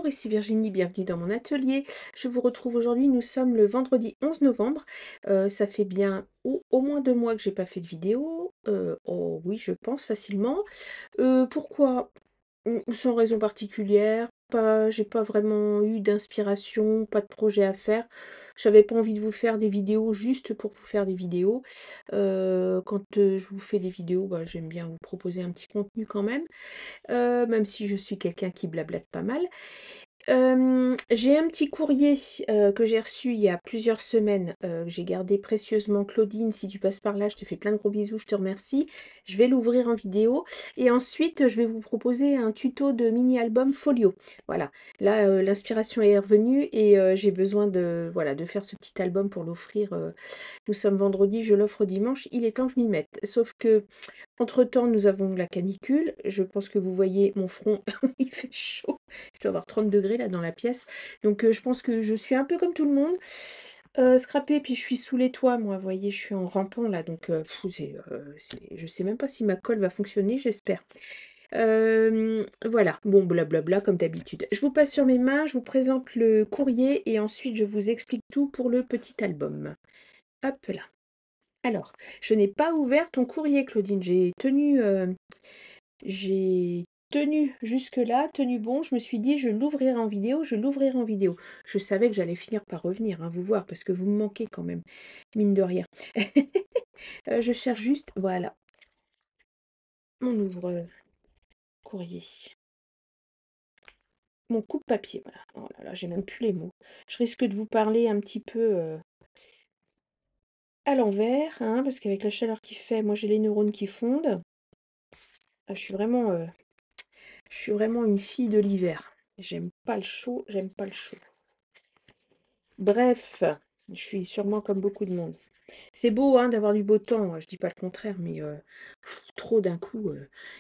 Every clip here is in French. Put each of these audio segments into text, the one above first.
ici Virginie, bienvenue dans mon atelier. Je vous retrouve aujourd'hui, nous sommes le vendredi 11 novembre. Ça fait bien au moins 2 mois que j'ai pas fait de vidéo. Oh oui, je pense facilement. Pourquoi? Sans raison particulière, pas j'ai pas vraiment eu d'inspiration, pas de projet à faire. J'avais pas envie de vous faire des vidéos juste pour vous faire des vidéos. Quand, je vous fais des vidéos, bah, j'aime bien vous proposer un petit contenu quand même si je suis quelqu'un qui blablate pas mal. J'ai un petit courrier, que j'ai reçu il y a plusieurs semaines, que j'ai gardé précieusement. Claudine, si tu passes par là, je te fais plein de gros bisous, je te remercie. Je vais l'ouvrir en vidéo et ensuite, je vais vous proposer un tuto de mini album folio. Voilà, là, l'inspiration est revenue et j'ai besoin de, voilà, de faire ce petit album pour l'offrir. Nous sommes vendredi, je l'offre dimanche, il est temps que je m'y mette. Sauf que entre-temps, nous avons la canicule. Je pense que vous voyez mon front, il fait chaud. Je dois avoir 30 degrés là dans la pièce. Donc je pense que je suis un peu comme tout le monde. Scrappée, puis je suis sous les toits, moi, vous voyez, je suis en rampant là. Donc je sais même pas si ma colle va fonctionner, j'espère. Voilà, bon, blablabla comme d'habitude. Je vous passe sur mes mains, je vous présente le courrier et ensuite je vous explique tout pour le petit album. Hop là. Alors, je n'ai pas ouvert ton courrier, Claudine. J'ai tenu jusque-là, tenu bon. Je me suis dit, je l'ouvrirai en vidéo, je l'ouvrirai en vidéo. Je savais que j'allais finir par revenir, hein, vous voir, parce que vous me manquez quand même, mine de rien. Je cherche juste, voilà, mon ouvre-courrier. Mon coupe-papier, voilà. Oh là là, j'ai même plus les mots. Je risque de vous parler un petit peu à l'envers, hein, parce qu'avec la chaleur qui fait, moi j'ai les neurones qui fondent. Ah, je suis vraiment une fille de l'hiver. J'aime pas le chaud, j'aime pas le chaud. Bref, je suis sûrement comme beaucoup de monde. C'est beau hein, d'avoir du beau temps, je dis pas le contraire, mais trop d'un coup.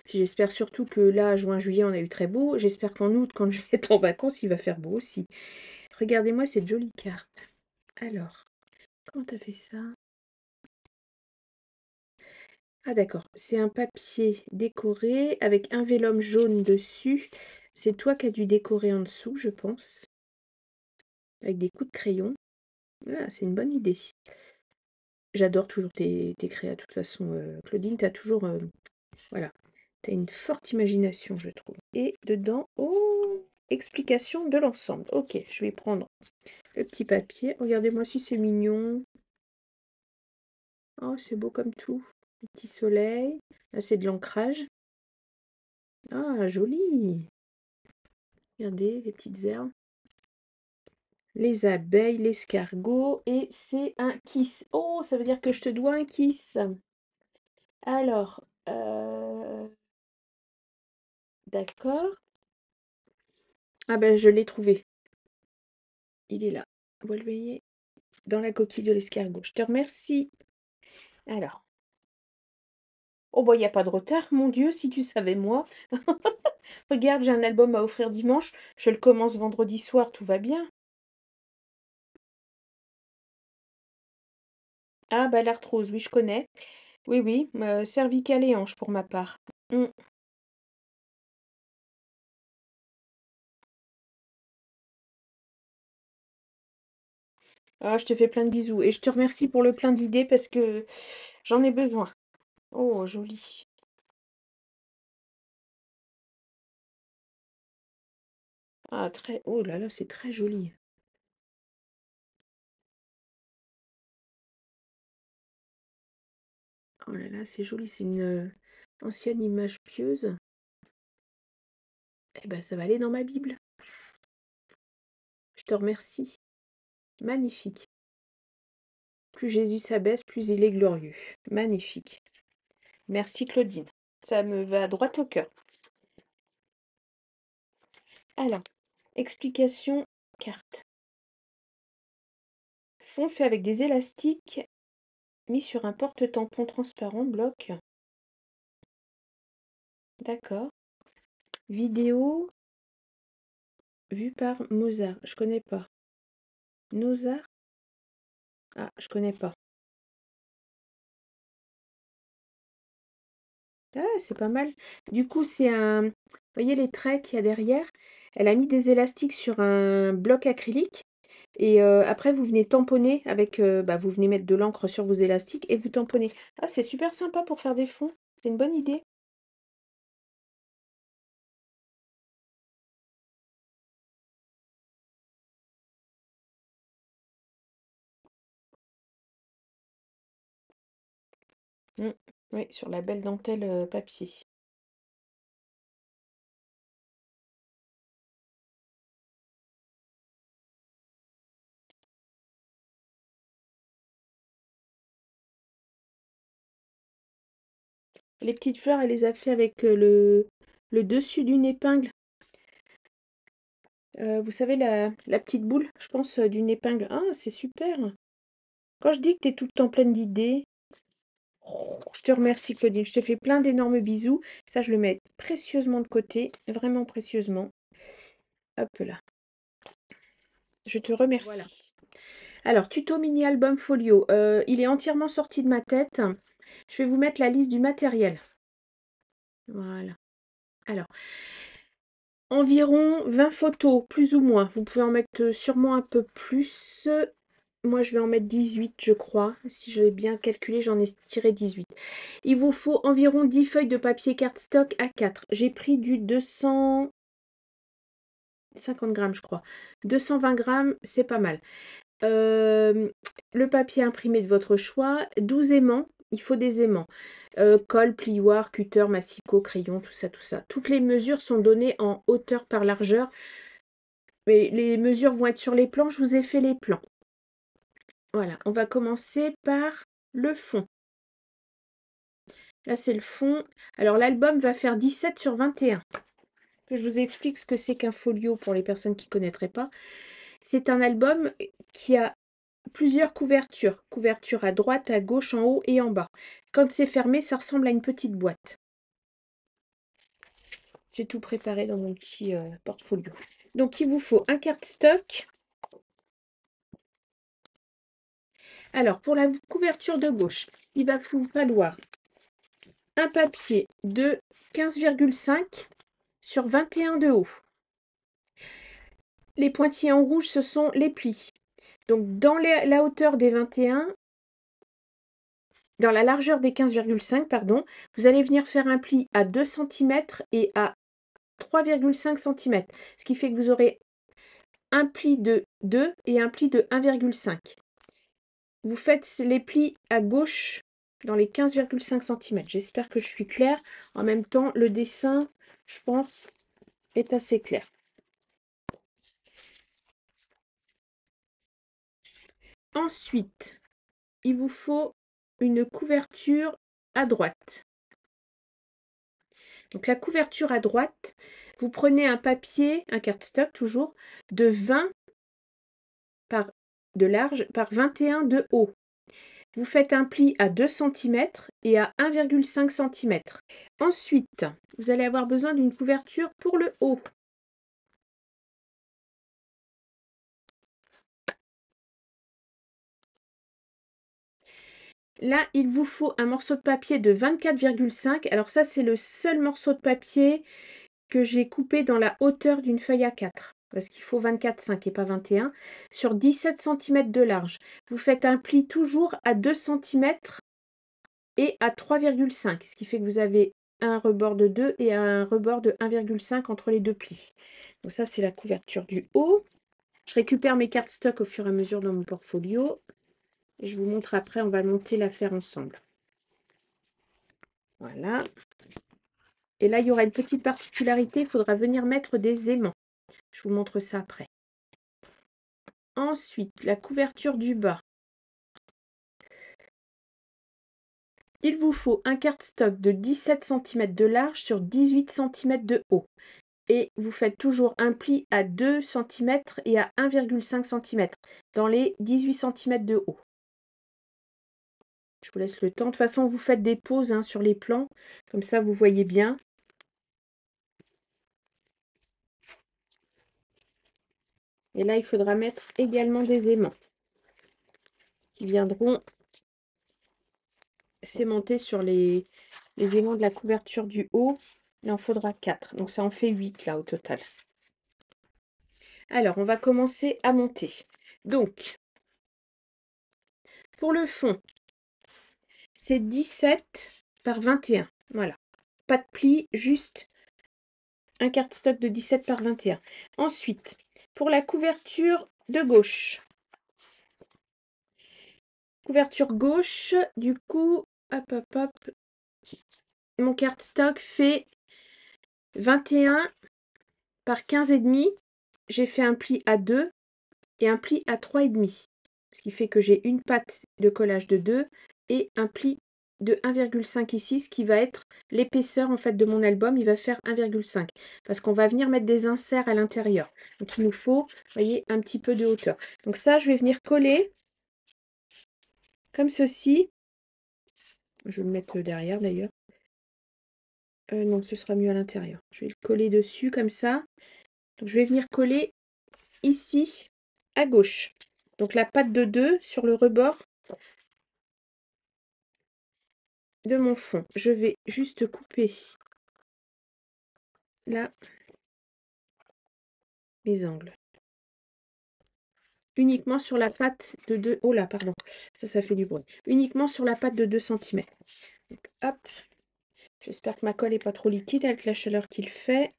Puis j'espère surtout que là, juin, juillet, on a eu très beau. J'espère qu'en août, quand je vais être en vacances, il va faire beau aussi. Regardez-moi cette jolie carte. Alors, comment t'as fait ça? Ah d'accord, c'est un papier décoré avec un vélum jaune dessus. C'est toi qui as dû décorer en dessous, je pense, avec des coups de crayon. Ah, c'est une bonne idée. J'adore toujours tes créas, de toute façon, Claudine, t'as toujours, voilà, t'as une forte imagination, je trouve. Et dedans, oh, explication de l'ensemble. Ok, je vais prendre le petit papier. Regardez-moi si c'est mignon. Oh, c'est beau comme tout. Le petit soleil. Là, c'est de l'ancrage. Ah, joli. Regardez, les petites herbes. Les abeilles, l'escargot. Et c'est un kiss. Oh, ça veut dire que je te dois un kiss. Alors, d'accord. Ah ben, je l'ai trouvé. Il est là. Vous le voyez dans la coquille de l'escargot. Je te remercie. Alors. Oh, bah, il n'y a pas de retard. Mon Dieu, si tu savais, moi. Regarde, j'ai un album à offrir dimanche. Je le commence vendredi soir. Tout va bien. Ah, bah, l'arthrose, oui, je connais. Oui, oui. Cervicale et hanche pour ma part. Mm. Ah, je te fais plein de bisous. Et je te remercie pour le plein d'idées parce que j'en ai besoin. Oh, joli. Ah, très. Oh là là, c'est très joli. Oh là là, c'est joli. C'est une ancienne image pieuse. Eh ben, ça va aller dans ma Bible. Je te remercie. Magnifique. Plus Jésus s'abaisse, plus il est glorieux. Magnifique. Merci Claudine. Ça me va droit au cœur. Alors, explication carte. Fond fait avec des élastiques mis sur un porte-tampon transparent bloc. D'accord. Vidéo vue par Mozart. Je connais pas. Mozart? Ah, je connais pas. Ah, c'est pas mal. Du coup, c'est un. voyez les traits qu'il y a derrière? Elle a mis des élastiques sur un bloc acrylique et après vous venez tamponner avec, bah, vous venez mettre de l'encre sur vos élastiques et vous tamponnez. Ah, c'est super sympa pour faire des fonds, c'est une bonne idée. Mmh. Oui, sur la belle dentelle, papier. Les petites fleurs, elle les a fait avec, le dessus d'une épingle. Vous savez la petite boule, je pense, d'une épingle. Ah, c'est super! Quand je dis que tu es tout le temps pleine d'idées, je te remercie Claudine, je te fais plein d'énormes bisous. Ça, je le mets précieusement de côté, vraiment précieusement. Hop là, je te remercie. Voilà. Alors, tuto mini album folio, il est entièrement sorti de ma tête. Je vais vous mettre la liste du matériel. Voilà. Alors, environ 20 photos, plus ou moins. Vous pouvez en mettre sûrement un peu plus. Moi, je vais en mettre 18, je crois. Si j'ai bien calculé, j'en ai tiré 18. Il vous faut environ 10 feuilles de papier cardstock A4. J'ai pris du 250 grammes, je crois. 220 grammes, c'est pas mal. Le papier imprimé de votre choix. 12 aimants. Il faut des aimants. Colle, plioir, cutter, massicot, crayon, tout ça, tout ça. Toutes les mesures sont données en hauteur par largeur. Mais les mesures vont être sur les plans. Je vous ai fait les plans. Voilà, on va commencer par le fond. Là, c'est le fond. Alors, l'album va faire 17 sur 21. Que je vous explique ce que c'est qu'un folio pour les personnes qui ne connaîtraient pas. C'est un album qui a plusieurs couvertures. Couverture à droite, à gauche, en haut et en bas. Quand c'est fermé, ça ressemble à une petite boîte. J'ai tout préparé dans mon petit portfolio. Donc, il vous faut un cardstock. Alors, pour la couverture de gauche, il va vous falloir un papier de 15,5 sur 21 de haut. Les pointillés en rouge, ce sont les plis. Donc, dans la hauteur des 21, dans la largeur des 15,5, pardon, vous allez venir faire un pli à 2 cm et à 3,5 cm. Ce qui fait que vous aurez un pli de 2 et un pli de 1,5. Vous faites les plis à gauche dans les 15,5 cm. J'espère que je suis claire. En même temps, le dessin, je pense, est assez clair. Ensuite, il vous faut une couverture à droite. Donc la couverture à droite, vous prenez un papier, un cardstock toujours, de 20 de large par 21 de haut. Vous faites un pli à 2 cm et à 1,5 cm. Ensuite, vous allez avoir besoin d'une couverture pour le haut. Là, il vous faut un morceau de papier de 24,5. Alors ça, c'est le seul morceau de papier que j'ai coupé dans la hauteur d'une feuille A4. Parce qu'il faut 24,5 et pas 21. Sur 17 cm de large. Vous faites un pli toujours à 2 cm et à 3,5. Ce qui fait que vous avez un rebord de 2 et un rebord de 1,5 entre les deux plis. Donc ça, c'est la couverture du haut. Je récupère mes cardstock au fur et à mesure dans mon portfolio. Je vous montre après, on va monter l'affaire ensemble. Voilà. Et là, il y aura une petite particularité, il faudra venir mettre des aimants. Je vous montre ça après. Ensuite, la couverture du bas. Il vous faut un cardstock de 17 cm de large sur 18 cm de haut. Et vous faites toujours un pli à 2 cm et à 1,5 cm dans les 18 cm de haut. Je vous laisse le temps. De toute façon, vous faites des pauses hein, sur les plans. Comme ça, vous voyez bien. Et là, il faudra mettre également des aimants qui viendront s'aimanter sur les aimants de la couverture du haut Il en faudra 4. Donc ça en fait 8 là au total. Alors, on va commencer à monter. Donc, pour le fond, c'est 17 par 21. Voilà. Pas de pli, juste un cardstock de 17 par 21. Ensuite, pour la couverture de gauche. Couverture gauche, du coup, hop, hop, hop. Mon cardstock fait 21 par 15,5. J'ai fait un pli à 2 et un pli à 3,5. Ce qui fait que j'ai une patte de collage de 2 et un pli de 1,5 ici, ce qui va être l'épaisseur en fait de mon album. Il va faire 1,5 parce qu'on va venir mettre des inserts à l'intérieur. Donc il nous faut, vous voyez, un petit peu de hauteur. Donc ça, je vais venir coller comme ceci. Je vais le mettre derrière d'ailleurs. Non, ce sera mieux à l'intérieur. Je vais le coller dessus comme ça. Donc je vais venir coller ici à gauche. Donc la patte de 2 sur le rebord de mon fond. Je vais juste couper là mes angles. Uniquement sur la patte de 2. Oh là, pardon, ça fait du bruit. Uniquement sur la patte de 2 cm. Donc, hop. J'espère que ma colle n'est pas trop liquide avec la chaleur qu'il fait.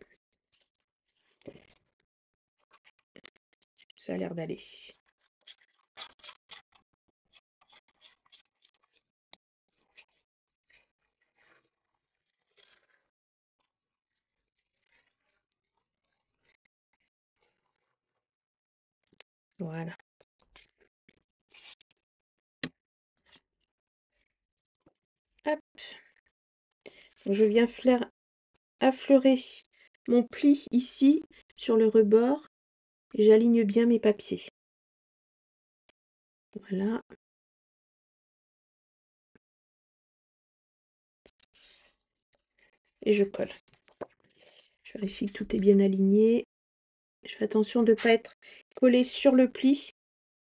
Ça a l'air d'aller. Voilà. Hop. Donc, je viens affleurer mon pli ici sur le rebord. Et j'aligne bien mes papiers. Voilà. Et je colle. Je vérifie que tout est bien aligné. Je fais attention de ne pas être collé sur le pli,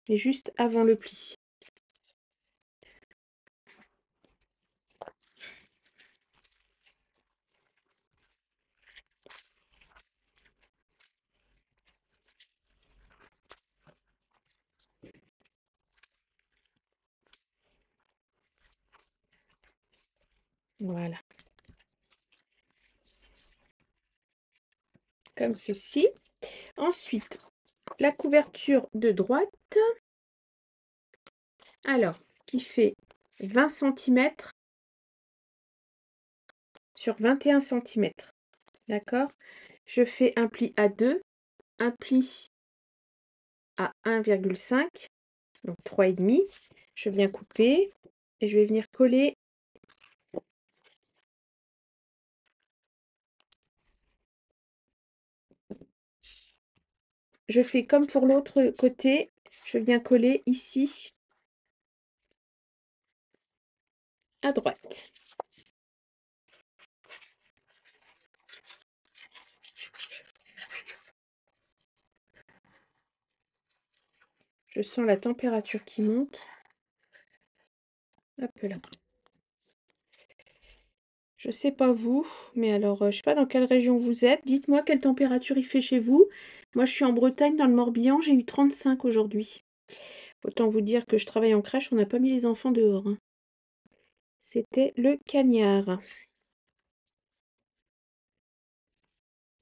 mais juste avant le pli. Voilà. Comme ceci. Ensuite, la couverture de droite. Alors, qui fait 20 cm sur 21 cm. D'accord? Je fais un pli à 2, un pli à 1,5, donc 3,5. Je viens couper et je vais venir coller. Je fais comme pour l'autre côté, je viens coller ici à droite. Je sens la température qui monte. Hop là. Je sais pas vous, mais alors je sais pas dans quelle région vous êtes. Dites-moi quelle température il fait chez vous. Moi je suis en Bretagne dans le Morbihan, j'ai eu 35 aujourd'hui. Autant vous dire que je travaille en crèche, on n'a pas mis les enfants dehors, hein. C'était le cagnard.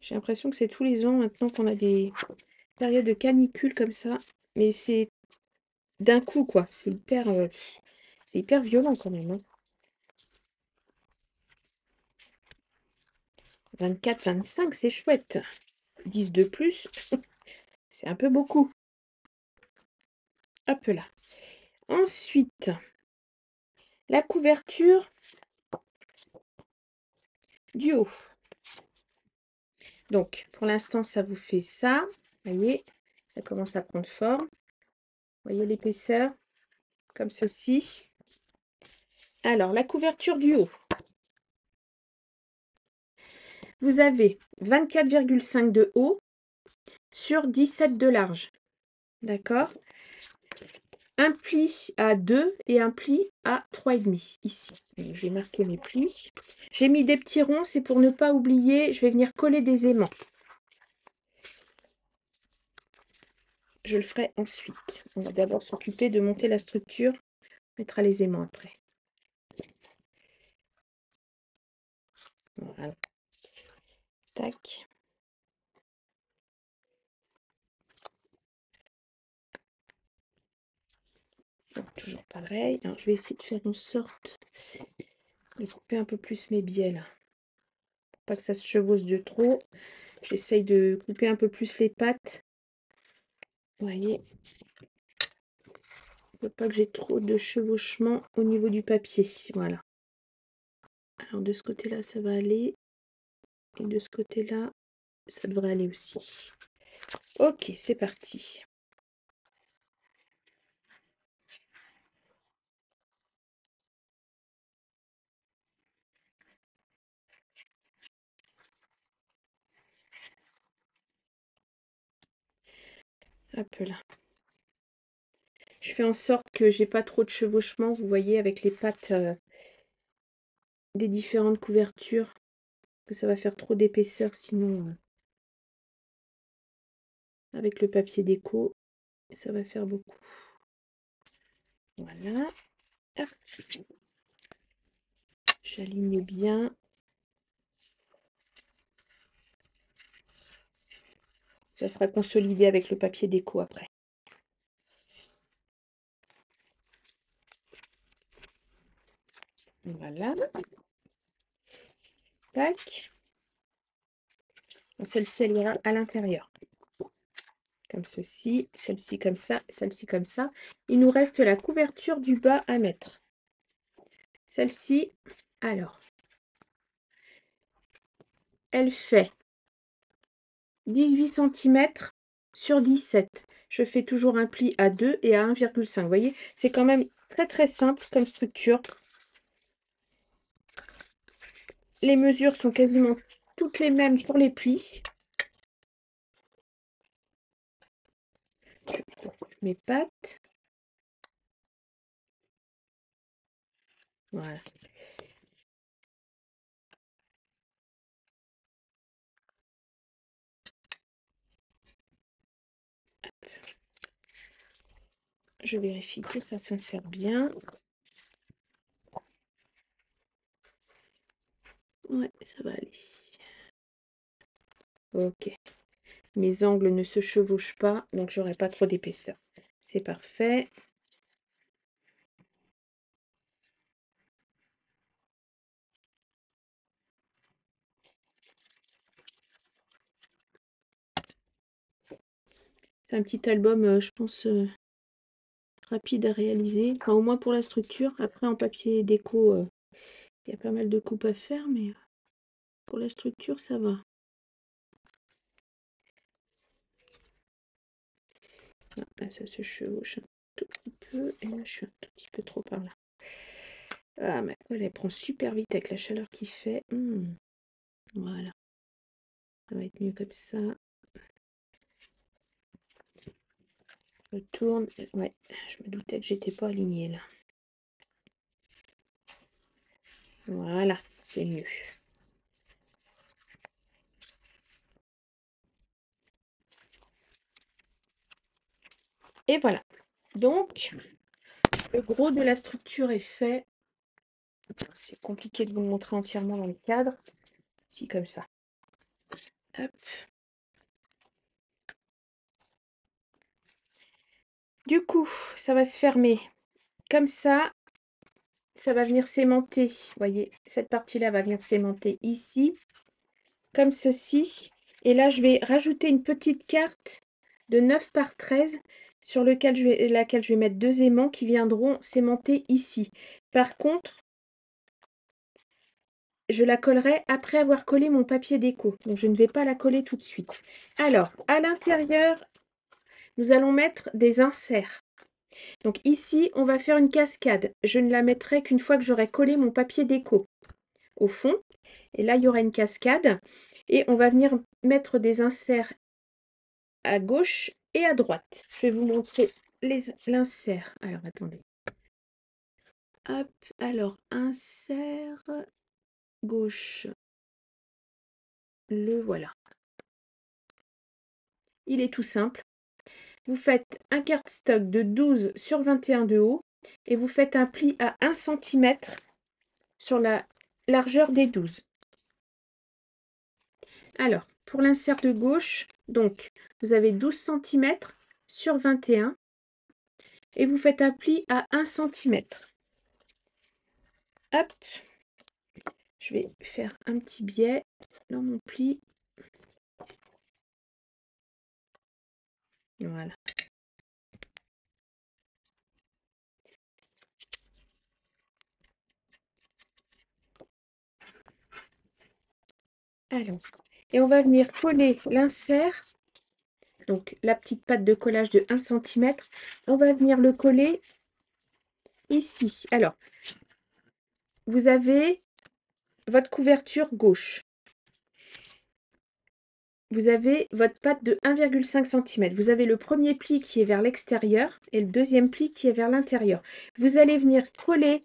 J'ai l'impression que c'est tous les ans maintenant qu'on a des périodes de canicule comme ça. Mais c'est d'un coup quoi. C'est hyper violent quand même, hein. 24, 25, c'est chouette. 10 de plus, c'est un peu beaucoup. Hop là. Ensuite, la couverture du haut. Donc, pour l'instant, ça vous fait ça. Vous voyez, ça commence à prendre forme. Vous voyez l'épaisseur, comme ceci. Alors, la couverture du haut. Vous avez 24,5 de haut sur 17 de large. D'accord? un pli à 2 et un pli à 3,5 ici. Donc, je vais marquer mes plis. J'ai mis des petits ronds, c'est pour ne pas oublier, je vais venir coller des aimants. Je le ferai ensuite. On va d'abord s'occuper de monter la structure. On mettra les aimants après. Voilà. Tac. Donc, toujours pareil. Alors, je vais essayer de faire en sorte de couper un peu plus mes biais là. Pour pas que ça se chevauche de trop. J'essaye de couper un peu plus les pattes. Vous voyez. Il ne faut pas que j'ai trop de chevauchement au niveau du papier. Voilà. Alors de ce côté-là, ça va aller. Et de ce côté-là, ça devrait aller aussi. Ok, c'est parti. Hop là. Je fais en sorte que j'ai pas trop de chevauchement, vous voyez, avec les pattes des différentes couvertures. Que ça va faire trop d'épaisseur sinon avec le papier déco, ça va faire beaucoup. Voilà. J'aligne bien. Ça sera consolidé avec le papier déco après. Voilà. Tac. Celle-ci, elle ira à l'intérieur. Comme ceci, celle-ci comme ça, celle-ci comme ça. Il nous reste la couverture du bas à mettre. Celle-ci, alors, elle fait 18 cm sur 17. Je fais toujours un pli à 2 et à 1,5. Vous voyez, c'est quand même très très simple comme structure. Les mesures sont quasiment toutes les mêmes pour les plis. Je coupe mes pattes. Voilà. Je vérifie que ça s'insère bien. Ouais, ça va aller. Ok. Mes angles ne se chevauchent pas, donc j'aurai pas trop d'épaisseur. C'est parfait. C'est un petit album, je pense, rapide à réaliser. Enfin, au moins pour la structure. Après, en papier déco, il y a pas mal de coupes à faire, mais pour la structure, ça va. Ah, là, ça se chevauche un tout petit peu. Et là, je suis un tout petit peu trop par là. Ah, ma colle, elle prend super vite avec la chaleur qu'il fait. Voilà. Ça va être mieux comme ça. Je tourne. Ouais, je me doutais que j'étais pas alignée là. Voilà, c'est mieux. Et voilà. Donc, le gros de la structure est fait. C'est compliqué de vous le montrer entièrement dans le cadre. Si, comme ça. Hop. Du coup, ça va se fermer comme ça. Ça va venir s'aimanter. Vous voyez, cette partie-là va venir s'aimanter ici, comme ceci. Et là, je vais rajouter une petite carte de 9 par 13 sur laquelle je vais mettre 2 aimants qui viendront s'aimanter ici. Par contre, je la collerai après avoir collé mon papier déco. Donc, je ne vais pas la coller tout de suite. Alors, à l'intérieur, nous allons mettre des inserts. Donc ici, on va faire une cascade. Je ne la mettrai qu'une fois que j'aurai collé mon papier déco au fond. Et là, il y aura une cascade. Et on va venir mettre des inserts à gauche et à droite. Je vais vous montrer l'insert, alors attendez. Hop, alors insert gauche. Le voilà. Il est tout simple. Vous faites un cardstock de 12 sur 21 de haut et vous faites un pli à 1 cm sur la largeur des 12. Alors, pour l'insert de gauche, donc, vous avez 12 cm sur 21 et vous faites un pli à 1 cm. Hop, je vais faire un petit biais dans mon pli. Voilà. Alors, et on va venir coller l'insert, donc la petite patte de collage de 1 cm, on va venir le coller ici. Alors, vous avez votre couverture gauche. Vous avez votre patte de 1,5 cm. Vous avez le premier pli qui est vers l'extérieur et le deuxième pli qui est vers l'intérieur. Vous allez venir coller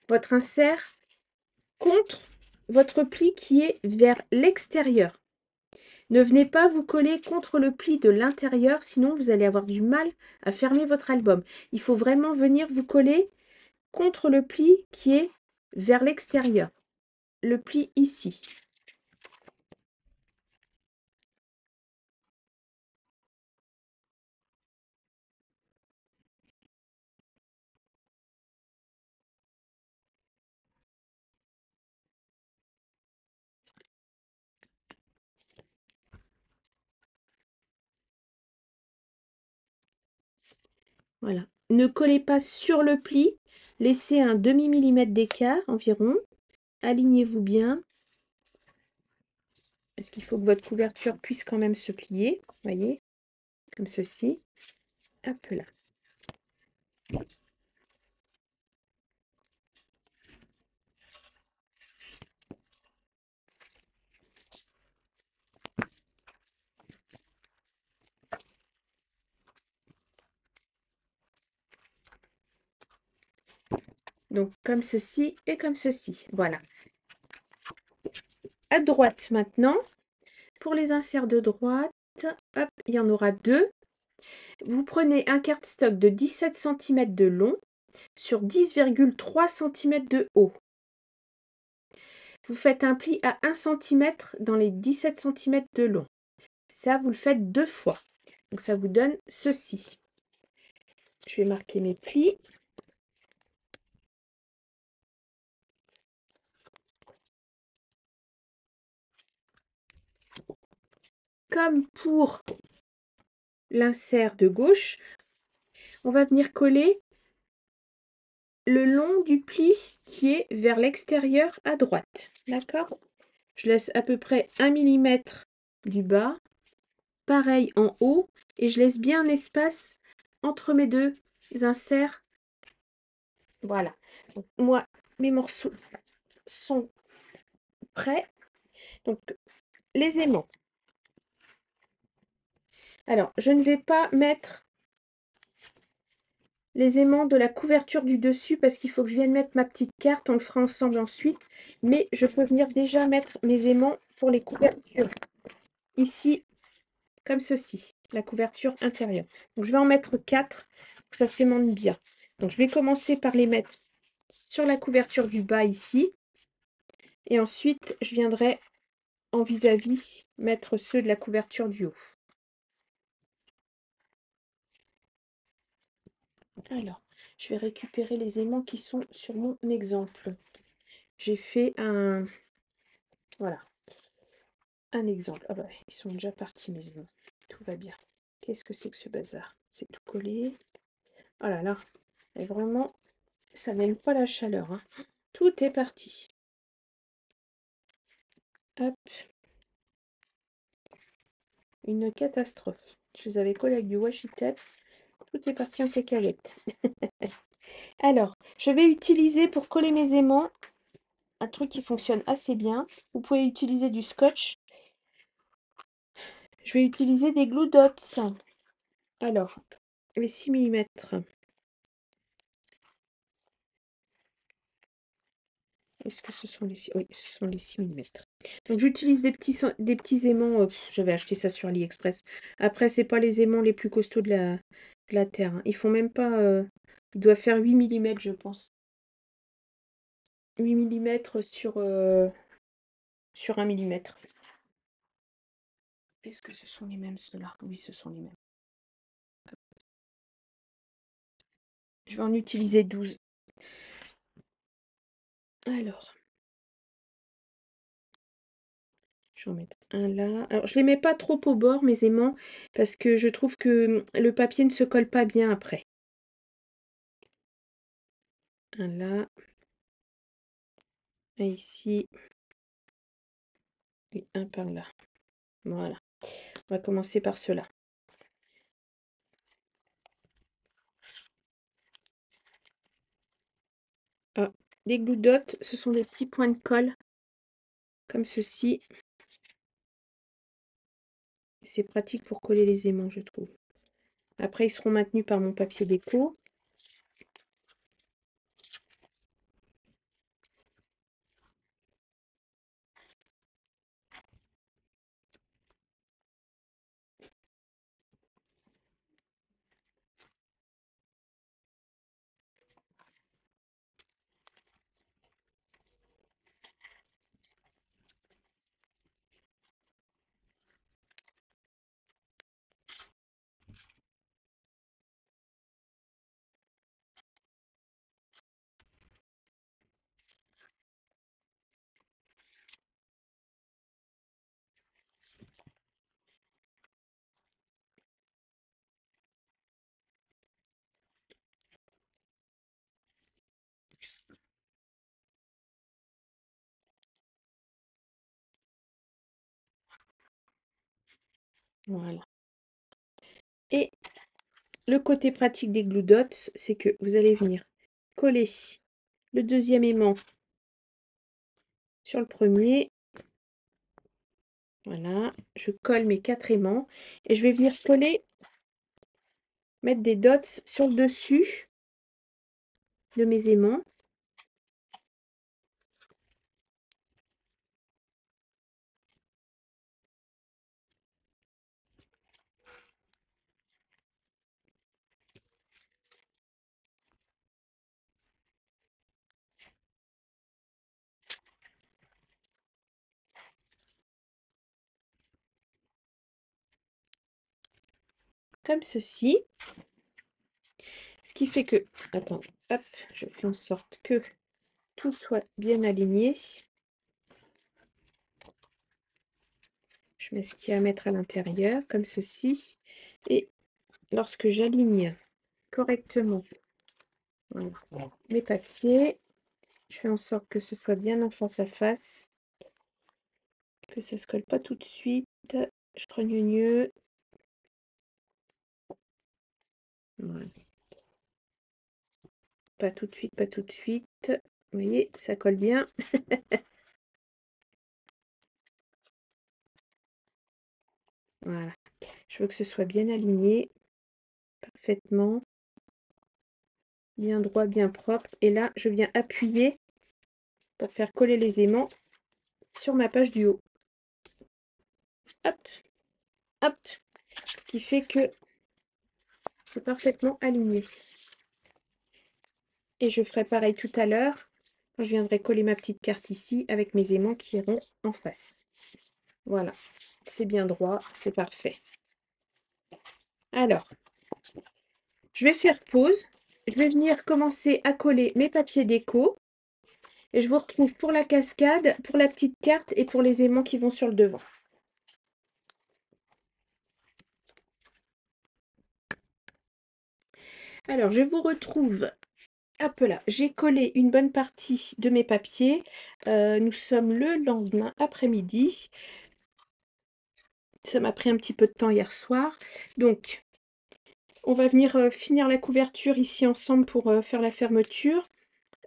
votre insert contre votre pli qui est vers l'extérieur. Ne venez pas vous coller contre le pli de l'intérieur, sinon vous allez avoir du mal à fermer votre album. Il faut vraiment venir vous coller contre le pli qui est vers l'extérieur. Le pli ici. Voilà. Ne collez pas sur le pli. Laissez un demi-millimètre d'écart environ. Alignez-vous bien. Parce qu'il faut que votre couverture puisse quand même se plier. Voyez, comme ceci. Hop là. Donc comme ceci et comme ceci. Voilà. À droite maintenant. Pour les inserts de droite, hop, il y en aura deux. Vous prenez un cardstock de 17 cm de long sur 10,3 cm de haut. Vous faites un pli à 1 cm dans les 17 cm de long. Ça, vous le faites 2 fois. Donc ça vous donne ceci. Je vais marquer mes plis. Comme pour l'insert de gauche, on va venir coller le long du pli qui est vers l'extérieur à droite. D'accord? Je laisse à peu près 1 mm du bas. Pareil en haut. Et je laisse bien un espace entre mes deux inserts. Voilà. Donc, moi, mes morceaux sont prêts. Donc, les aimants. Alors, je ne vais pas mettre les aimants de la couverture du dessus parce qu'il faut que je vienne mettre ma petite carte. On le fera ensemble ensuite. Mais je peux venir déjà mettre mes aimants pour les couvertures. Ici, comme ceci. La couverture intérieure. Donc, je vais en mettre 4 pour que ça s'aimante bien. Donc, je vais commencer par les mettre sur la couverture du bas ici. Et ensuite, je viendrai en vis-à-vis mettre ceux de la couverture du haut. Alors, je vais récupérer les aimants qui sont sur mon exemple. J'ai fait un... Voilà. Un exemple. Ah bah, ils sont déjà partis, mes aimants. Tout va bien. Qu'est-ce que c'est que ce bazar? C'est tout collé. Oh là là. Et vraiment, ça n'aime pas la chaleur. Hein. Tout est parti. Hop. Une catastrophe. Je les avais collés avec du washi tape. Tout est parti en cacahuète. Alors, je vais utiliser pour coller mes aimants un truc qui fonctionne assez bien. Vous pouvez utiliser du scotch. Je vais utiliser des glue dots. Alors, les 6 millimètres. Est-ce que ce sont les 6? Oui, ce sont les 6 millimètres. Donc j'utilise des petits aimants, j'avais acheté ça sur AliExpress. Après, c'est pas les aimants les plus costauds de la terre, hein. Ils font même pas, ils doivent faire 8 millimètres, je pense. 8 millimètres sur 1 millimètre. Est-ce que ce sont les mêmes ceux-là? Oui, ce sont les mêmes. Je vais en utiliser 12. Alors, je vais en mettre un là. Alors, je les mets pas trop au bord, mes aimants, parce que je trouve que le papier ne se colle pas bien après. Un là, un ici, et un par là. Voilà. On va commencer par cela. Ah, les Glue Dots, ce sont des petits points de colle, comme ceci. C'est pratique pour coller les aimants, je trouve. Après, ils seront maintenus par mon papier déco. Voilà. Et le côté pratique des Glue Dots, c'est que vous allez venir coller le deuxième aimant sur le premier. Voilà, je colle mes 4 aimants et je vais venir coller, mettre des dots sur le dessus de mes aimants. Comme ceci. Ce qui fait que, attends, hop, je fais en sorte que tout soit bien aligné. Je mets ce qu'il y a à mettre à l'intérieur, comme ceci. Et lorsque j'aligne correctement, voilà, mes papiers, je fais en sorte que ce soit bien en face à face, que ça ne se colle pas tout de suite. Je trogne. Voilà. Pas tout de suite, pas tout de suite. Vous voyez, ça colle bien. Voilà. Je veux que ce soit bien aligné, parfaitement, bien droit, bien propre. Et là, je viens appuyer pour faire coller les aimants sur ma page du haut. Hop, hop. Ce qui fait que c'est parfaitement aligné. Et je ferai pareil tout à l'heure, quand je viendrai coller ma petite carte ici avec mes aimants qui iront en face. Voilà, c'est bien droit, c'est parfait. Alors, je vais faire pause. Je vais venir commencer à coller mes papiers déco. Et je vous retrouve pour la cascade, pour la petite carte et pour les aimants qui vont sur le devant. Alors, je vous retrouve. Hop là, j'ai collé une bonne partie de mes papiers. Nous sommes le lendemain après-midi. Ça m'a pris un petit peu de temps hier soir. Donc, on va venir finir la couverture ici ensemble pour faire la fermeture.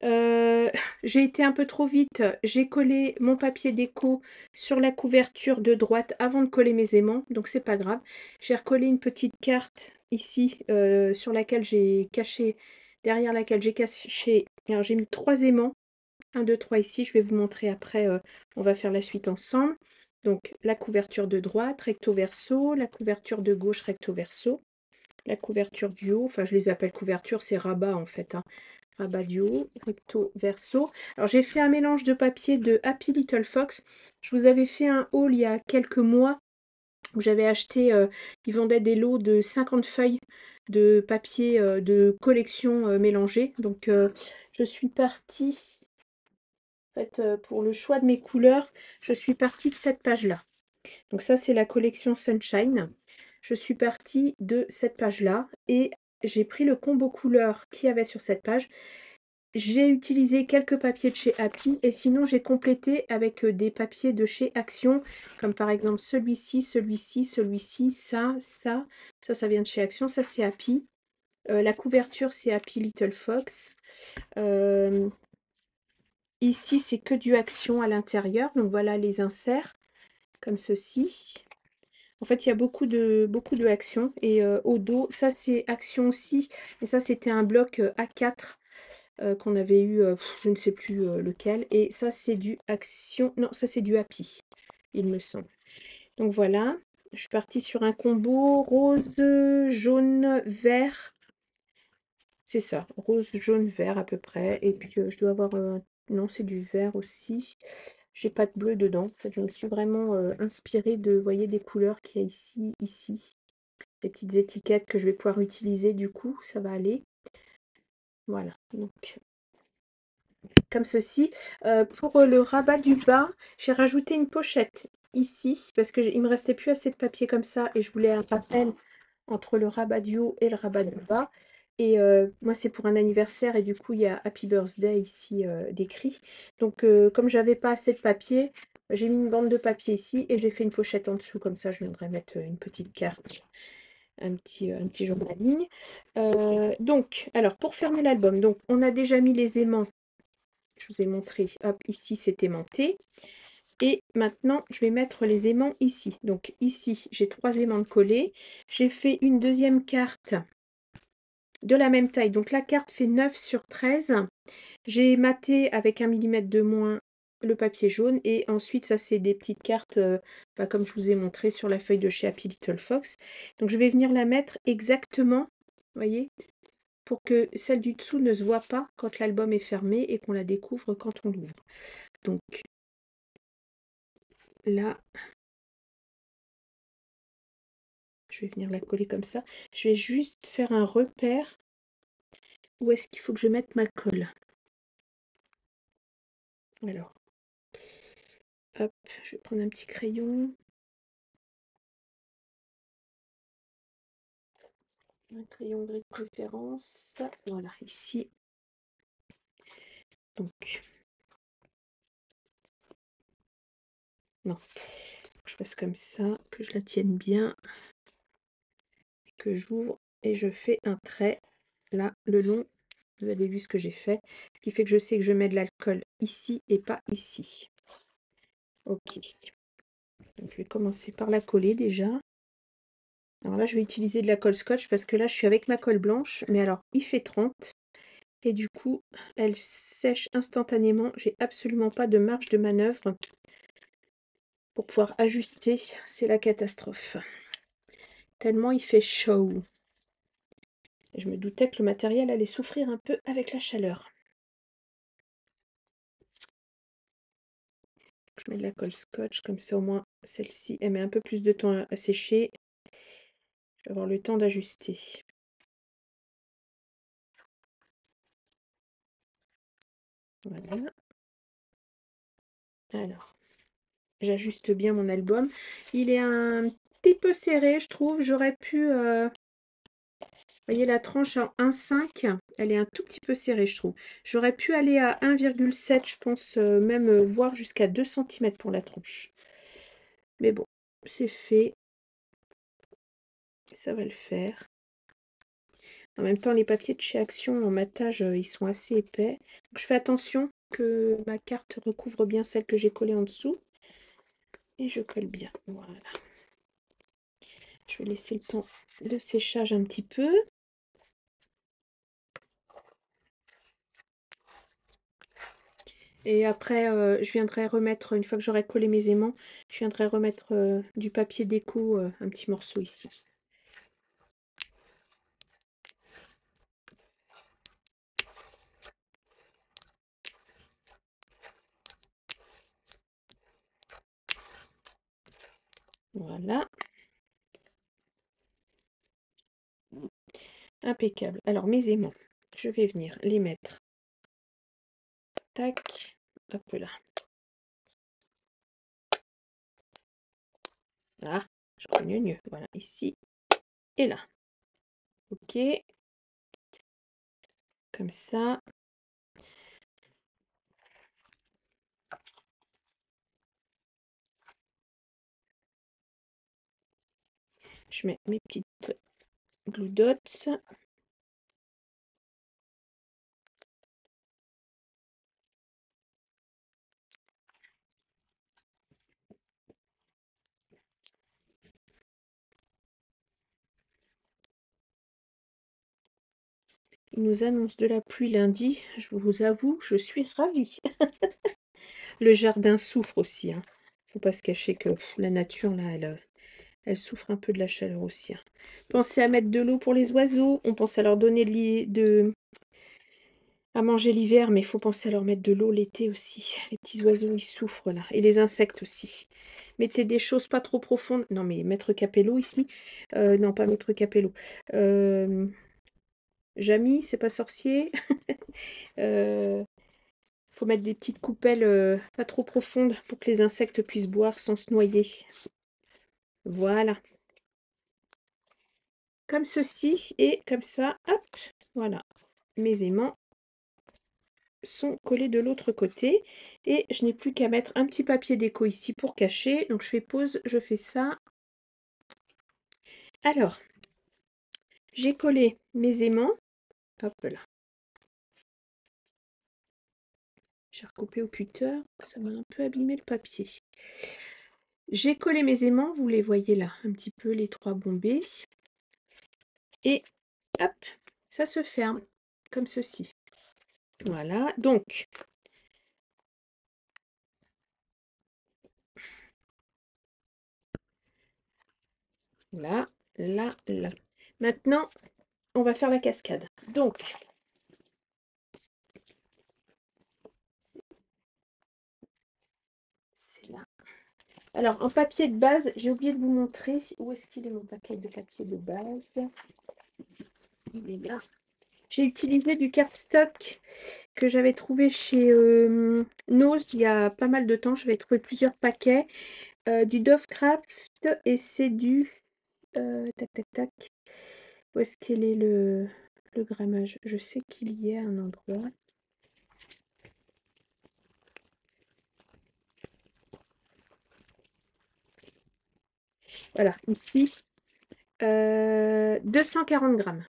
J'ai été un peu trop vite. J'ai collé mon papier déco sur la couverture de droite avant de coller mes aimants. Donc, c'est pas grave. J'ai recollé une petite carte ici, sur laquelle j'ai caché, derrière laquelle j'ai caché, alors j'ai mis 3 aimants, 1, 2, 3 ici, je vais vous montrer après, on va faire la suite ensemble. Donc la couverture de droite, recto verso, la couverture de gauche, recto verso, la couverture du haut, enfin je les appelle couverture, c'est rabat en fait, hein. Rabat du haut, recto verso. Alors j'ai fait un mélange de papier de Happy Little Fox. Je vous avais fait un haul il y a quelques mois où j'avais acheté, ils vendaient des lots de 50 feuilles de papier de collection mélangées. Donc je suis partie, en fait, pour le choix de mes couleurs, je suis partie de cette page-là. Donc ça, c'est la collection Sunshine. Je suis partie de cette page-là et j'ai pris le combo couleur qu'il y avait sur cette page. J'ai utilisé quelques papiers de chez Happy et sinon j'ai complété avec des papiers de chez Action, comme par exemple celui-ci, celui-ci, celui-ci, ça vient de chez Action, ça c'est Happy. La couverture c'est Happy Little Fox. Ici c'est que du Action à l'intérieur, donc voilà les inserts, comme ceci. En fait, il y a beaucoup de Action et au dos, ça c'est Action aussi, et ça c'était un bloc A4 qu'on avait eu, je ne sais plus lequel. Et ça, c'est du Action. Non, ça, c'est du Happy, il me semble. Donc voilà, je suis partie sur un combo rose, jaune, vert. C'est ça, rose, jaune, vert à peu près. Et puis, je dois avoir... non, c'est du vert aussi. J'ai pas de bleu dedans. En fait, je me suis vraiment inspirée de, vous voyez, des couleurs qu'il y a ici, ici. Les petites étiquettes que je vais pouvoir utiliser, du coup, ça va aller. Voilà, donc comme ceci. Pour le rabat du bas, j'ai rajouté une pochette ici parce que il me restait plus assez de papier comme ça et je voulais un rappel entre le rabat du haut et le rabat du bas. Et moi, c'est pour un anniversaire et du coup, il y a Happy Birthday ici décrit. Donc, comme j'avais pas assez de papier, j'ai mis une bande de papier ici et j'ai fait une pochette en dessous. Comme ça, je viendrai mettre une petite carte, un petit journaling. Donc, alors, pour fermer l'album, donc on a déjà mis les aimants. Je vous ai montré, hop, ici c'est aimanté. Et maintenant, je vais mettre les aimants ici. Donc ici, j'ai 3 aimants de collés. J'ai fait une deuxième carte de la même taille. Donc la carte fait 9 sur 13. J'ai maté avec 1 mm de moins le papier jaune. Et ensuite, ça c'est des petites cartes, comme je vous ai montré sur la feuille de chez Happy Little Fox. Donc je vais venir la mettre exactement, vous voyez, pour que celle du dessous ne se voit pas quand l'album est fermé et qu'on la découvre quand on l'ouvre. Donc là, je vais venir la coller comme ça. Je vais juste faire un repère. Où est-ce qu'il faut que je mette ma colle? Alors, hop, je vais prendre un petit crayon. Un crayon gris de préférence. Voilà, ici. Donc, non, je passe comme ça, que je la tienne bien, que j'ouvre et je fais un trait là, le long. Vous avez vu ce que j'ai fait, ce qui fait que je sais que je mets de l'alcool ici et pas ici. Ok, donc je vais commencer par la coller déjà. Alors là, je vais utiliser de la colle scotch parce que là, je suis avec ma colle blanche, mais alors il fait 30 et du coup, elle sèche instantanément. J'ai absolument pas de marge de manœuvre pour pouvoir ajuster. C'est la catastrophe. Tellement il fait chaud. Et je me doutais que le matériel allait souffrir un peu avec la chaleur. Je mets de la colle scotch, comme ça au moins celle-ci, elle met un peu plus de temps à sécher. Je vais avoir le temps d'ajuster. Voilà. Alors, j'ajuste bien mon album. Il est un petit peu serré, je trouve. J'aurais pu... Vous voyez la tranche en 1,5, elle est un tout petit peu serrée, je trouve. J'aurais pu aller à 1,7, je pense, même voir jusqu'à 2 cm pour la tranche. Mais bon, c'est fait. Ça va le faire. En même temps, les papiers de chez Action en matage, ils sont assez épais. Donc, je fais attention que ma carte recouvre bien celle que j'ai collée en dessous. Et je colle bien. Voilà. Je vais laisser le temps de séchage un petit peu. Et après, je viendrai remettre, une fois que j'aurai collé mes aimants, je viendrai remettre du papier déco, un petit morceau ici. Voilà. Impeccable. Alors, mes aimants, je vais venir les mettre. Tac. Hop là. Là, je connais mieux. Voilà, ici et là. Ok. Comme ça. Je mets mes petites glue dots. Il nous annonce de la pluie lundi. Je vous avoue, je suis ravie. Le jardin souffre aussi, hein. Faut pas se cacher que la nature, là, elle souffre un peu de la chaleur aussi, hein. Pensez à mettre de l'eau pour les oiseaux. On pense à leur donner à manger l'hiver, mais il faut penser à leur mettre de l'eau l'été aussi. Les petits oiseaux, ils souffrent là. Et les insectes aussi. Mettez des choses pas trop profondes. Non, mais Maître Capello ici. Non, pas Maître Capello. Jamy, c'est pas sorcier. Faut mettre des petites coupelles pas trop profondes pour que les insectes puissent boire sans se noyer. Voilà. Comme ceci et comme ça. Hop, voilà. Mes aimants sont collés de l'autre côté. Et je n'ai plus qu'à mettre un petit papier déco ici pour cacher. Donc je fais pause, je fais ça. Alors, j'ai collé mes aimants. Hop là. J'ai recoupé au cutter. Ça m'a un peu abîmé le papier. J'ai collé mes aimants, vous les voyez là, un petit peu les trois bombés. Et hop, ça se ferme comme ceci. Voilà, donc là, là, là. Maintenant, on va faire la cascade. Donc, c'est là. Alors, en papier de base, j'ai oublié de vous montrer. Où est-ce qu'il est mon paquet de papier de base? Il est là. J'ai utilisé du cardstock que j'avais trouvé chez Nose il y a pas mal de temps. J'avais trouvé plusieurs paquets. Du Dovecraft et c'est du... tac, tac, tac. Où est-ce qu'il est le grammage? Je sais qu'il y est à un endroit. Voilà, ici. 240 grammes.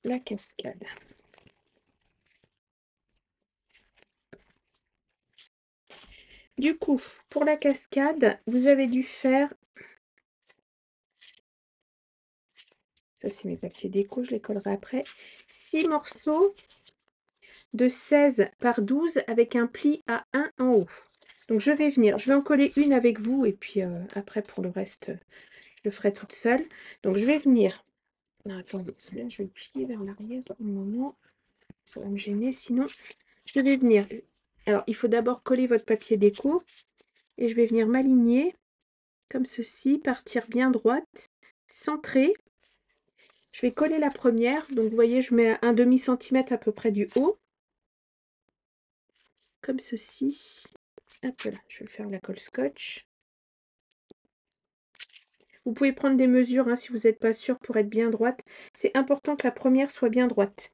La cascade. Du coup, pour la cascade, vous avez dû faire... Ça, c'est mes papiers déco, je les collerai après. 6 morceaux de 16 par 12 avec un pli à 1 en haut. Donc, je vais en coller une avec vous et puis après, pour le reste, je le ferai toute seule. Donc, je vais venir... Non, attendez, celui-là, je vais le plier vers l'arrière pour le moment. Ça va me gêner, sinon, je vais venir... Alors, il faut d'abord coller votre papier déco et je vais venir m'aligner comme ceci, partir bien droite, centrer. Je vais coller la première, donc vous voyez, je mets un demi-centimètre à peu près du haut, comme ceci. Hop là, je vais faire la colle scotch. Vous pouvez prendre des mesures hein, si vous n'êtes pas sûr pour être bien droite. C'est important que la première soit bien droite,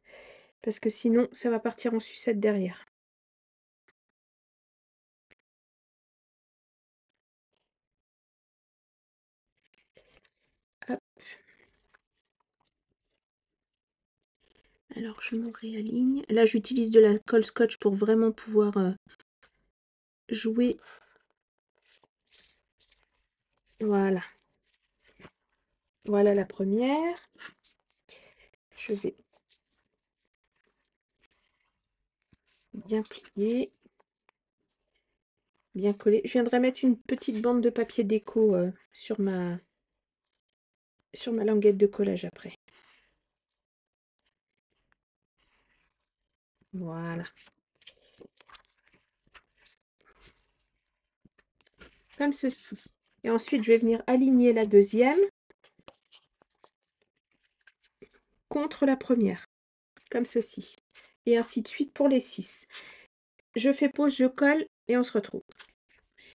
parce que sinon, ça va partir en sucette derrière. Hop. Alors, je me réaligne. Là, j'utilise de la colle scotch pour vraiment pouvoir jouer. Voilà. Voilà la première. Je vais bien plier, bien coller. Je viendrai mettre une petite bande de papier déco sur ma languette de collage après. Voilà. Comme ceci. Et ensuite, je vais venir aligner la deuxième contre la première. Comme ceci. Et ainsi de suite pour les 6. Je fais pause, je colle et on se retrouve.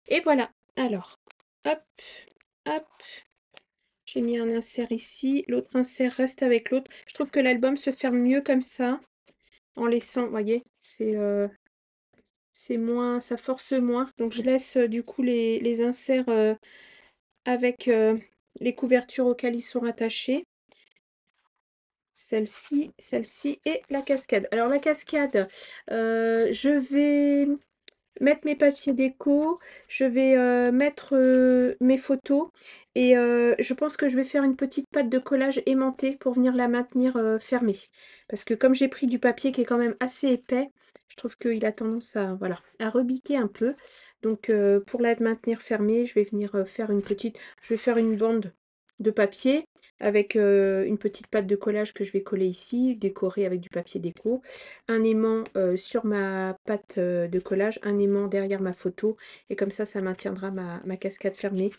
Et voilà. Alors, hop, hop. J'ai mis un insert ici. L'autre insert reste avec l'autre. Je trouve que l'album se ferme mieux comme ça. En laissant, vous voyez, c'est moins, ça force moins. Donc je laisse du coup les inserts avec les couvertures auxquelles ils sont rattachés. Celle-ci et la cascade. Alors la cascade, je vais mettre mes papiers déco, je vais mettre mes photos et je pense que je vais faire une petite pâte de collage aimantée pour venir la maintenir fermée. Parce que comme j'ai pris du papier qui est quand même assez épais, je trouve qu'il a tendance à, voilà, à rebiquer un peu. Donc pour la maintenir fermée, je vais venir faire je vais faire une bande de papier avec une petite pâte de collage que je vais coller ici, décorée avec du papier déco, un aimant sur ma pâte de collage, un aimant derrière ma photo, et comme ça maintiendra ma cascade fermée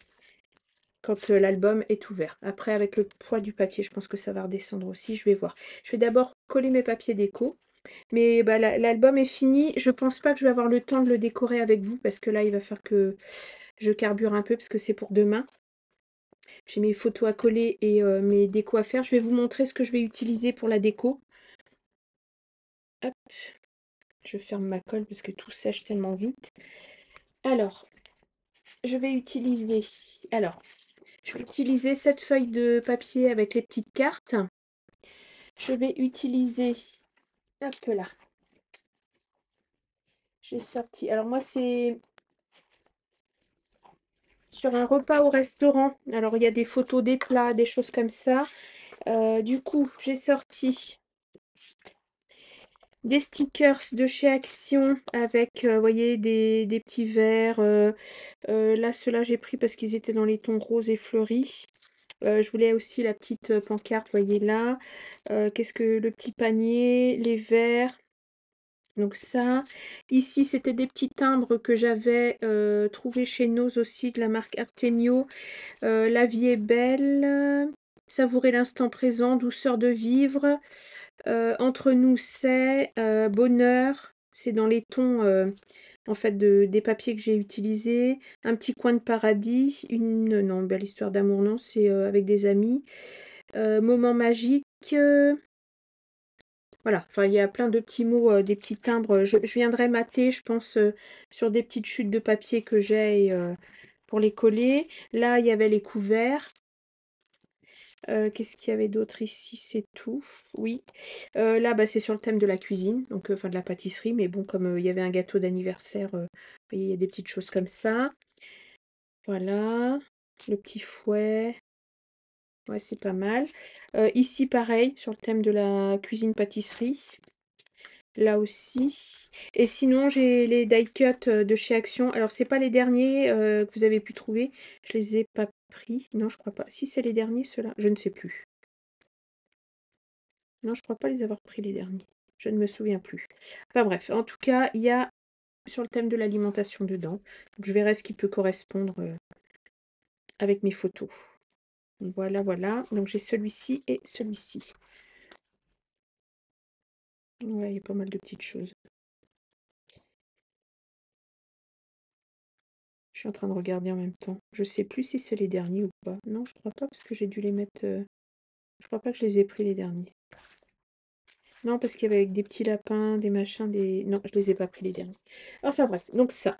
quand l'album est ouvert. Après, avec le poids du papier, je pense que ça va redescendre aussi, je vais voir. Je vais d'abord coller mes papiers déco, mais bah, l'album est fini. Je pense pas que je vais avoir le temps de le décorer avec vous, parce que là, il va falloir que je carbure un peu, parce que c'est pour demain. J'ai mes photos à coller et mes décos à faire. Je vais vous montrer ce que je vais utiliser pour la déco. Hop, je ferme ma colle parce que tout sèche tellement vite. Alors, je vais utiliser cette feuille de papier avec les petites cartes. Je vais utiliser, hop là, j'ai sorti, alors moi c'est sur un repas au restaurant. Alors il y a des photos des plats, des choses comme ça. Du coup, j'ai sorti des stickers de chez Action avec, vous voyez, des petits verres. Là, ceux-là, j'ai pris parce qu'ils étaient dans les tons roses et fleuris. Je voulais aussi la petite pancarte, voyez là. Qu'est-ce que le petit panier, les verres. Donc ça, ici, c'était des petits timbres que j'avais trouvés chez Nose aussi, de la marque Artemio. La vie est belle, savourer l'instant présent, douceur de vivre. Entre nous, c'est bonheur. C'est dans les tons en fait des papiers que j'ai utilisés. Un petit coin de paradis. Non, belle histoire d'amour, non, c'est avec des amis. Moment magique. Voilà, enfin il y a plein de petits mots, des petits timbres. Je viendrai mater, je pense, sur des petites chutes de papier que j'ai pour les coller. Là, il y avait les couverts. Qu'est-ce qu'il y avait d'autre ici? C'est tout. Oui. Là, bah, c'est sur le thème de la cuisine, donc enfin de la pâtisserie, mais bon, comme il y avait un gâteau d'anniversaire, vous voyez, il y a des petites choses comme ça. Voilà. Le petit fouet. Ouais, c'est pas mal. Ici, pareil, sur le thème de la cuisine-pâtisserie. Là aussi. Et sinon, j'ai les die cut de chez Action. Alors, c'est pas les derniers que vous avez pu trouver. Je les ai pas pris. Non, je crois pas. Si c'est les derniers, ceux-là, je ne sais plus. Non, je crois pas les avoir pris les derniers. Je ne me souviens plus. Enfin bref, en tout cas, il y a sur le thème de l'alimentation dedans. Donc, je verrai ce qui peut correspondre avec mes photos. Voilà, voilà. Donc j'ai celui-ci et celui-ci. Ouais, il y a pas mal de petites choses. Je suis en train de regarder en même temps. Je sais plus si c'est les derniers ou pas. Non, je crois pas parce que j'ai dû les mettre. Je crois pas que je les ai pris les derniers. Non, parce qu'il y avait avec des petits lapins, des machins, des. Non, je les ai pas pris les derniers. Enfin bref, donc ça.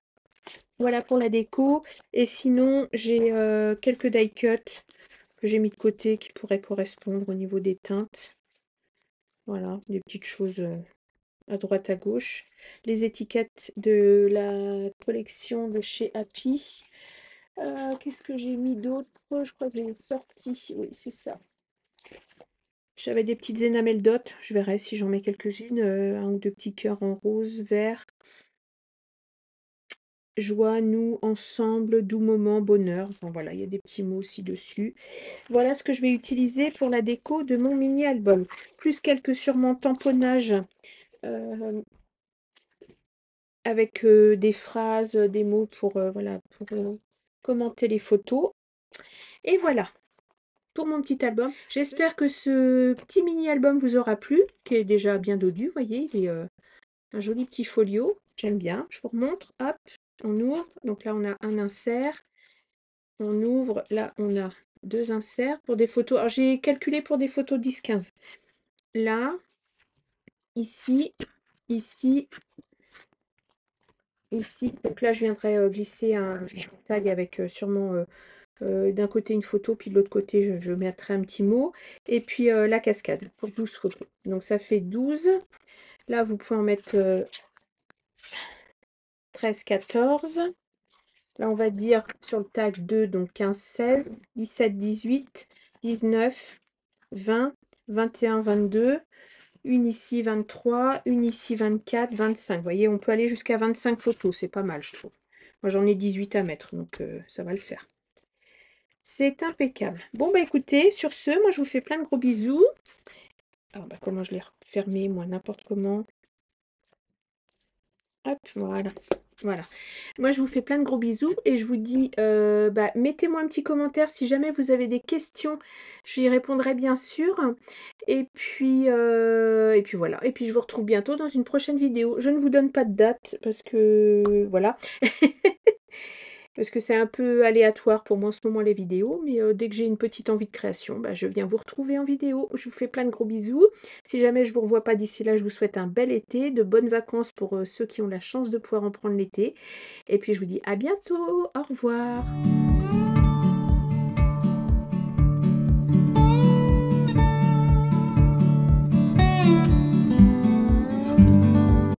Voilà pour la déco. Et sinon, j'ai quelques die cut que j'ai mis de côté qui pourraient correspondre au niveau des teintes. Voilà, des petites choses à droite à gauche. Les étiquettes de la collection de chez Happy. Qu'est-ce que j'ai mis d'autre? Je crois que j'ai sorti. Oui, c'est ça. J'avais des petites énamels dot. Je verrai si j'en mets quelques-unes. Un ou deux petits cœurs en rose, vert. Joie, nous, ensemble, doux moment, bonheur. Enfin voilà, il y a des petits mots aussi dessus. Voilà ce que je vais utiliser pour la déco de mon mini-album. Plus quelques sûrement tamponnages euh, avec des phrases, des mots pour, voilà, pour commenter les photos. Et voilà pour mon petit album. J'espère que ce petit mini-album vous aura plu, qui est déjà bien dodu, vous voyez, il est un joli petit folio. J'aime bien. Je vous remontre. Hop, on ouvre. Donc là, on a un insert. On ouvre. Là, on a deux inserts pour des photos. Alors, j'ai calculé pour des photos 10-15. Là, ici, ici, ici. Donc là, je viendrai glisser un tag avec sûrement d'un côté une photo, puis de l'autre côté, je mettrai un petit mot. Et puis la cascade pour 12 photos. Donc ça fait 12. Là, vous pouvez en mettre 13, 14. Là, on va dire sur le tag 2, donc 15, 16, 17, 18, 19, 20, 21, 22. Une ici 23, une ici 24, 25. Vous voyez, on peut aller jusqu'à 25 photos. C'est pas mal, je trouve. Moi, j'en ai 18 à mettre, donc ça va le faire. C'est impeccable. Bon, bah écoutez, sur ce, moi, je vous fais plein de gros bisous. Alors, bah, comment je l'ai refermé, moi, n'importe comment. Hop, voilà. Voilà. Moi, je vous fais plein de gros bisous et je vous dis, bah, mettez-moi un petit commentaire si jamais vous avez des questions. J'y répondrai bien sûr. Et puis voilà. Et puis je vous retrouve bientôt dans une prochaine vidéo. Je ne vous donne pas de date parce que voilà. Parce que c'est un peu aléatoire pour moi en ce moment les vidéos, mais dès que j'ai une petite envie de création, bah, je viens vous retrouver en vidéo. Je vous fais plein de gros bisous. Si jamais je ne vous revois pas d'ici là, je vous souhaite un bel été, de bonnes vacances pour ceux qui ont la chance de pouvoir en prendre l'été. Et puis je vous dis à bientôt. Au revoir.